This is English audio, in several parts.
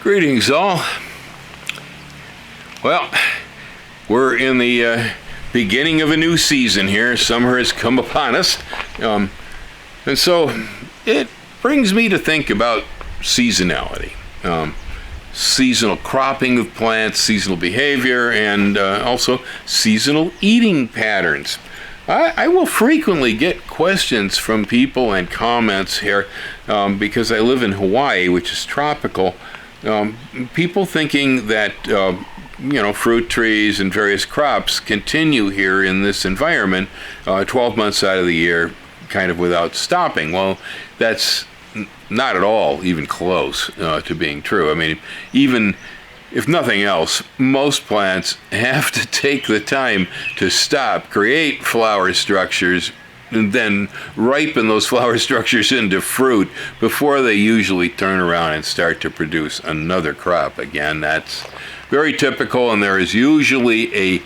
Greetings, all. Well, we're in the beginning of a new season here. Summer has come upon us. And so it brings me to think about seasonality. Seasonal cropping of plants, seasonal behavior, and also seasonal eating patterns. I will frequently get questions from people and comments here because I live in Hawaii, which is tropical. People thinking that fruit trees and various crops continue here in this environment 12 months out of the year, kind of without stopping. Well, that's not at all even close to being true. I mean, even if nothing else, most plants have to take the time to stop, create flower structures, and then ripen those flower structures into fruit before they usually turn around and start to produce another crop. Again, that's very typical, and there is usually a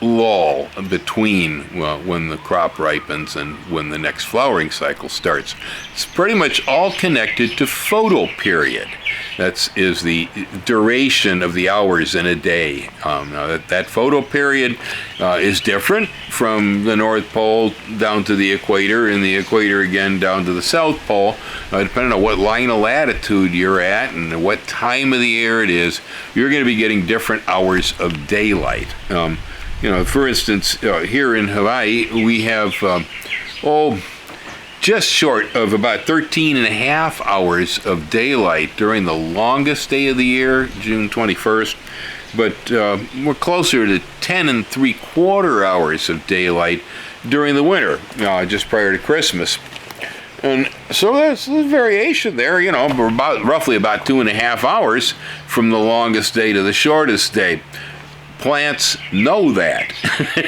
lull between when the crop ripens and when the next flowering cycle starts. It's pretty much all connected to photoperiod. That is the duration of the hours in a day. Now that photoperiod is different from the North Pole down to the equator, and the equator again down to the South Pole. Depending on what line of latitude you're at and what time of the year it is, you're going to be getting different hours of daylight. For instance, here in Hawaii, we have, just short of about 13 and a half hours of daylight during the longest day of the year, June 21st, but we're closer to 10 and 3/4 hours of daylight during the winter, just prior to Christmas. And so there's variation there, we're roughly about 2.5 hours from the longest day to the shortest day. Plants know that.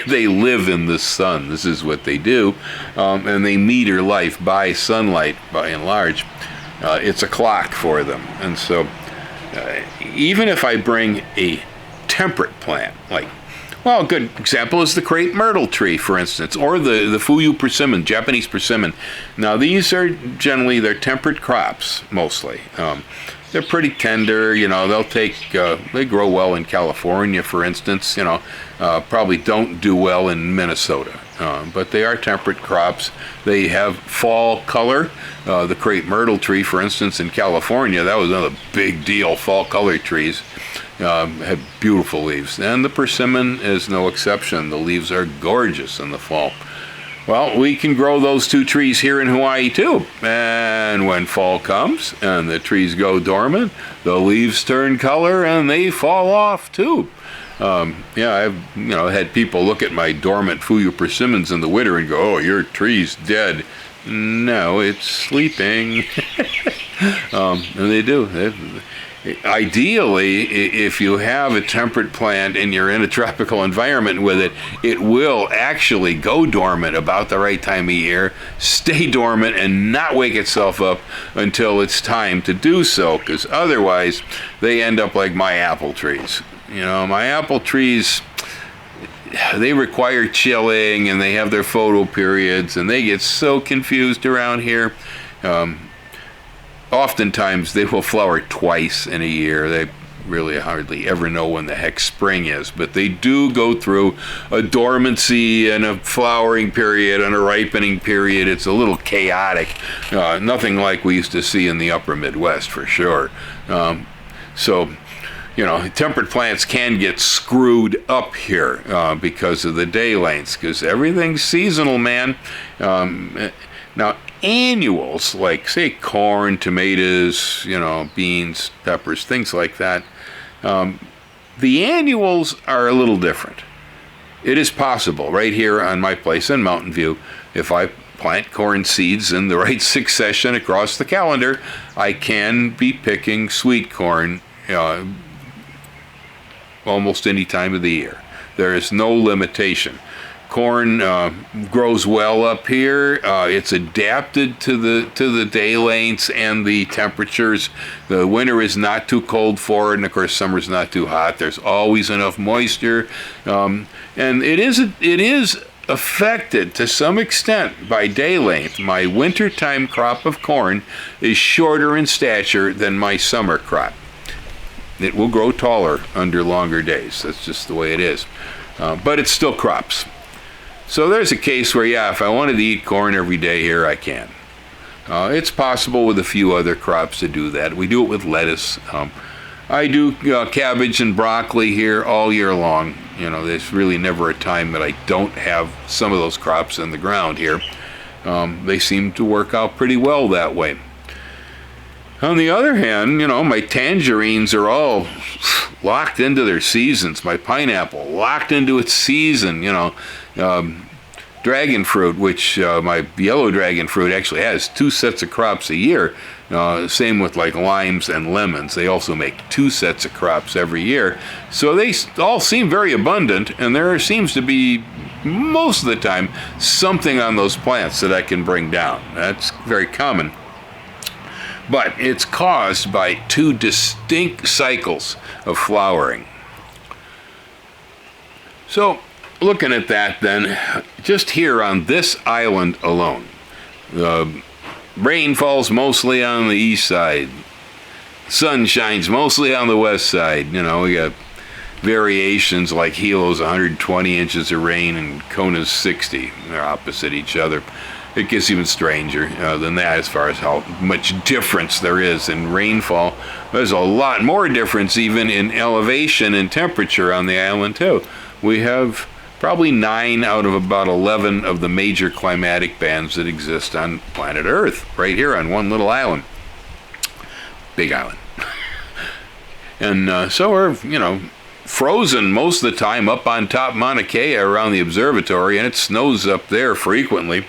They live in the sun. This is what they do. And they meter life by sunlight, by and large. It's a clock for them. And so even if I bring a temperate plant, a good example is the crepe myrtle tree, for instance, or the Fuyu persimmon, Japanese persimmon. Now, these are generally, they're temperate crops, mostly. They're pretty tender, they grow well in California, for instance, probably don't do well in Minnesota, but they are temperate crops. They have fall color. The crepe myrtle tree, for instance, in California, that was another big deal, fall color trees. Had beautiful leaves, and the persimmon is no exception. The leaves are gorgeous in the fall. Well, we can grow those two trees here in Hawaii too. And when fall comes and the trees go dormant, the leaves turn color and they fall off too. I've had people look at my dormant Fuyu persimmons in the winter and go, "Oh, your tree's dead." No, it's sleeping. And they do. Ideally, if you have a temperate plant and you're in a tropical environment with it, it will actually go dormant about the right time of year, stay dormant, and not wake itself up until it's time to do so, because otherwise they end up like my apple trees. My apple trees, they require chilling, and they have their photoperiods, and they get so confused around here. Oftentimes, they will flower twice in a year. They really hardly ever know when the heck spring is, but they do go through a dormancy and a flowering period and a ripening period. It's a little chaotic. Nothing like we used to see in the upper Midwest, for sure. Temperate plants can get screwed up here because of the day lengths, because everything's seasonal, man. Now, annuals, like, say, corn, tomatoes, beans, peppers, things like that, the annuals are a little different. It is possible, right here on my place in Mountain View, if I plant corn seeds in the right succession across the calendar, I can be picking sweet corn almost any time of the year. There is no limitation. Corn grows well up here. It's adapted to the day lengths and the temperatures. The winter is not too cold for it, and of course summer's not too hot. There's always enough moisture, and it is affected to some extent by day length. My wintertime crop of corn is shorter in stature than my summer crop. It will grow taller under longer days. That's just the way it is. But it's still crops. So there's a case where, yeah, if I wanted to eat corn every day here, I can. It's possible with a few other crops to do that. We do it with lettuce. I do cabbage and broccoli here all year long. There's really never a time that I don't have some of those crops in the ground here. They seem to work out pretty well that way. On the other hand, my tangerines are all locked into their seasons. My pineapple locked into its season. Dragon fruit, which my yellow dragon fruit actually has 2 sets of crops a year. Same with like limes and lemons. They also make 2 sets of crops every year. So they all seem very abundant, and there seems to be, most of the time, something on those plants that I can bring down. That's very common. But it's caused by 2 distinct cycles of flowering. So, looking at that then, just here on this island alone, rain falls mostly on the east side. Sun shines mostly on the west side. We got variations like Hilo's 120 inches of rain and Kona's 60. They're opposite each other. It gets even stranger than that as far as how much difference there is in rainfall. There's a lot more difference even in elevation and temperature on the island too. We have probably 9 out of about 11 of the major climatic bands that exist on planet Earth, right here on one little island. Big island. And so we're, frozen most of the time up on top Mauna Kea around the observatory, and it snows up there frequently.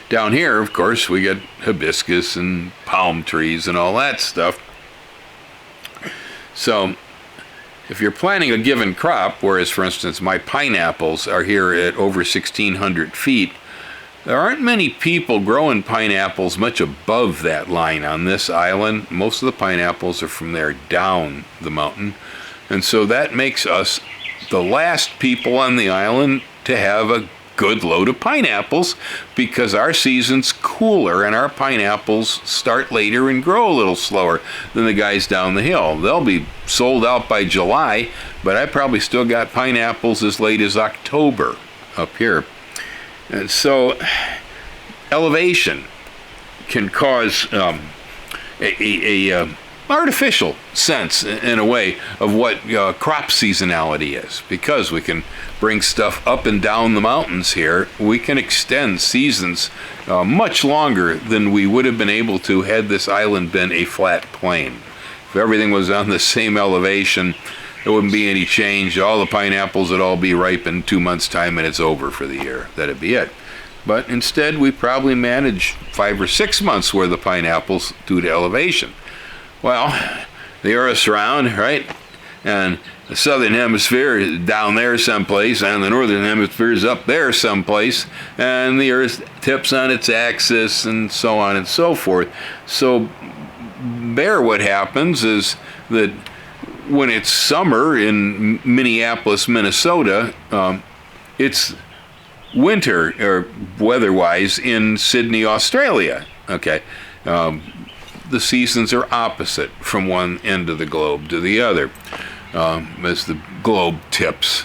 Down here, of course, we get hibiscus and palm trees and all that stuff. So, if you're planting a given crop, whereas, for instance, my pineapples are here at over 1,600 feet, there aren't many people growing pineapples much above that line on this island. Most of the pineapples are from there down the mountain. And so that makes us the last people on the island to have a good load of pineapples, because our season's cooler and our pineapples start later and grow a little slower than the guys down the hill. They'll be sold out by July, but I probably still got pineapples as late as October up here. And so elevation can cause a artificial sense, in a way, of what crop seasonality is. Because we can bring stuff up and down the mountains here, we can extend seasons much longer than we would have been able to had this island been a flat plain. If everything was on the same elevation, there wouldn't be any change. All the pineapples would all be ripe in 2 months' time, and it's over for the year. That'd be it. But instead, we probably manage 5 or 6 months worth of pineapples due to elevation. Well, the Earth's round, right? And the southern hemisphere is down there someplace, and the northern hemisphere is up there someplace, and the Earth tips on its axis, and so on and so forth. So there what happens is that when it's summer in Minneapolis, Minnesota, it's winter, or weather-wise, in Sydney, Australia. Okay. The seasons are opposite from one end of the globe to the other. As the globe tips,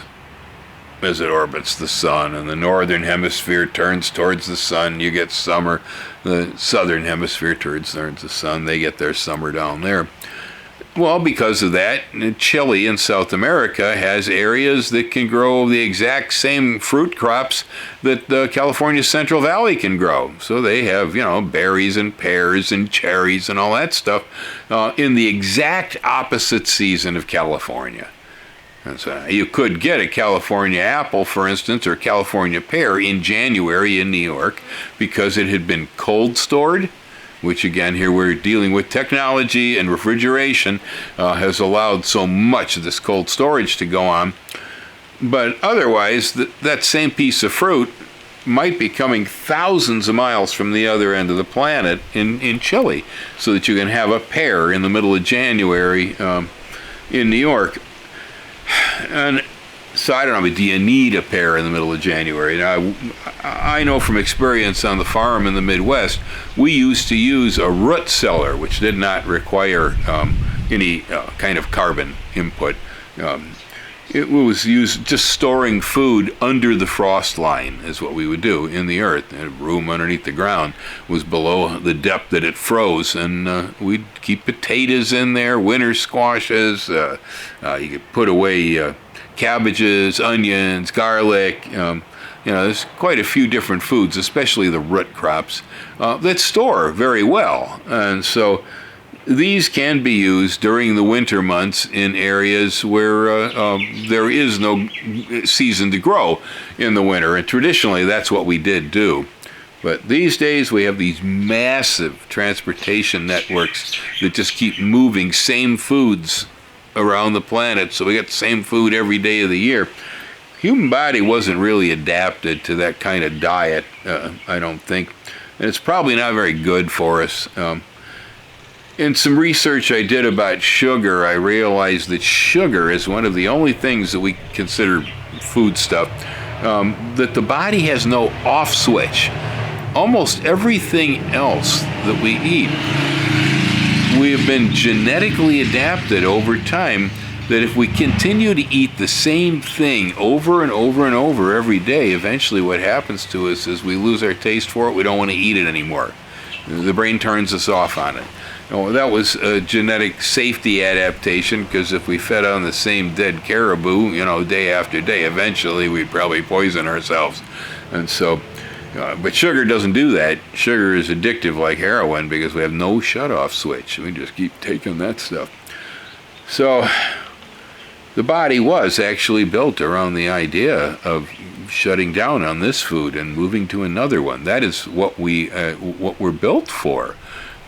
as it orbits the sun, and the northern hemisphere turns towards the sun, you get summer. The southern hemisphere turns towards the sun, they get their summer down there. Well, because of that, Chile in South America has areas that can grow the exact same fruit crops that California's Central Valley can grow. So they have, berries and pears and cherries and all that stuff in the exact opposite season of California. And so you could get a California apple, for instance, or California pear in January in New York because it had been cold stored, which again, here we're dealing with technology, and refrigeration has allowed so much of this cold storage to go on. But otherwise, that same piece of fruit might be coming thousands of miles from the other end of the planet in Chile, so that you can have a pear in the middle of January in New York. And So I don't know, do you need a pear in the middle of January? Now, I know from experience on the farm in the Midwest, we used to use a root cellar, which did not require any kind of carbon input. It was used just storing food under the frost line is what we would do in the earth. The room underneath the ground was below the depth that it froze, and we'd keep potatoes in there, winter squashes. You could put away cabbages, onions, garlic. There's quite a few different foods, especially the root crops, that store very well. And so these can be used during the winter months in areas where there is no season to grow in the winter. And traditionally, that's what we did do. But these days, we have these massive transportation networks that just keep moving same foods around the planet. So we get the same food every day of the year. Human body wasn't really adapted to that kind of diet, I don't think. And it's probably not very good for us. In some research I did about sugar, I realized that sugar is one of the only things that we consider foodstuff that the body has no off switch. Almost everything else that we eat, we have been genetically adapted over time that if we continue to eat the same thing over and over and over every day, eventually what happens to us is we lose our taste for it. We don't want to eat it anymore. The brain turns us off on it. That was a genetic safety adaptation, because if we fed on the same dead caribou, day after day, eventually we'd probably poison ourselves. And so, but sugar doesn't do that. Sugar is addictive like heroin because we have no shut-off switch. We just keep taking that stuff. So the body was actually built around the idea of shutting down on this food and moving to another one. That is what we're built for.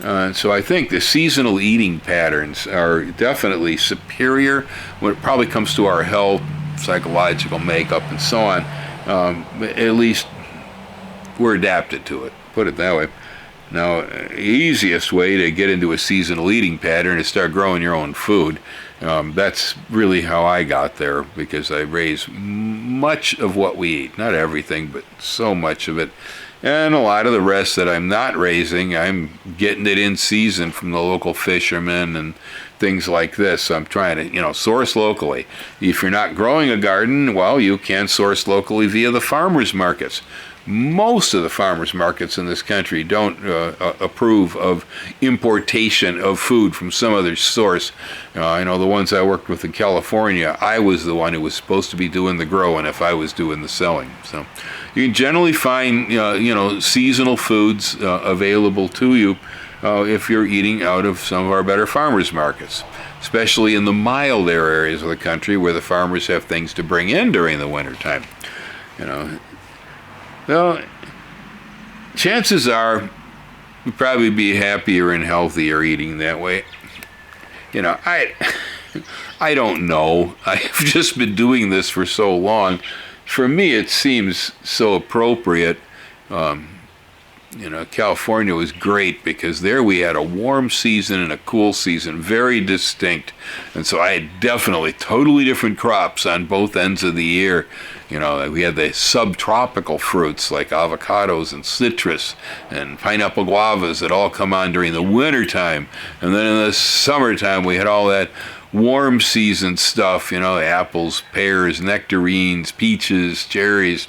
So I think the seasonal eating patterns are definitely superior when it probably comes to our health, psychological makeup, and so on. At least we're adapted to it, put it that way. Now, the easiest way to get into a seasonal eating pattern is start growing your own food. That's really how I got there, because I raise much of what we eat. Not everything, but so much of it. And a lot of the rest that I'm not raising, I'm getting it in season from the local fishermen and things like this. So I'm trying to, source locally. If you're not growing a garden, well, you can source locally via the farmers markets. Most of the farmers markets in this country don't approve of importation of food from some other source. I know the ones I worked with in California, I was the one who was supposed to be doing the growing if I was doing the selling. So you can generally find, seasonal foods available to you if you're eating out of some of our better farmers markets, especially in the milder areas of the country where the farmers have things to bring in during the wintertime. Well, chances are you'd probably be happier and healthier eating that way. I don't know. I've just been doing this for so long. For me, it seems so appropriate. California was great because there we had a warm season and a cool season, very distinct. And so I had definitely totally different crops on both ends of the year. We had the subtropical fruits like avocados and citrus and pineapple guavas that all come on during the winter time. And then in the summertime, we had all that warm season stuff, apples, pears, nectarines, peaches, cherries.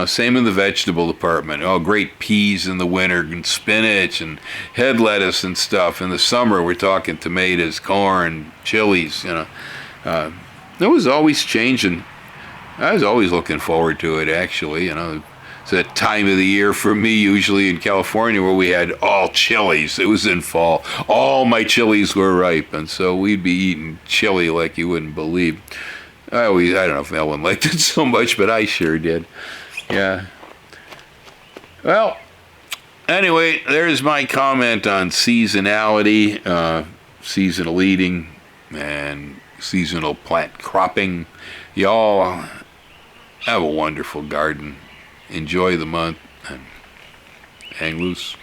Same in the vegetable department. Great peas in the winter and spinach and head lettuce and stuff. In the summer, we're talking tomatoes, corn, chilies, It was always changing. I was always looking forward to it, actually. It's that time of the year for me, usually in California, where we had all chilies. It was in fall. All my chilies were ripe, and so we'd be eating chili like you wouldn't believe. I don't know if Ellen liked it so much, but I sure did. Yeah. Well, anyway, there's my comment on seasonality, seasonal eating, and seasonal plant cropping. Y'all have a wonderful garden. Enjoy the month and hang loose.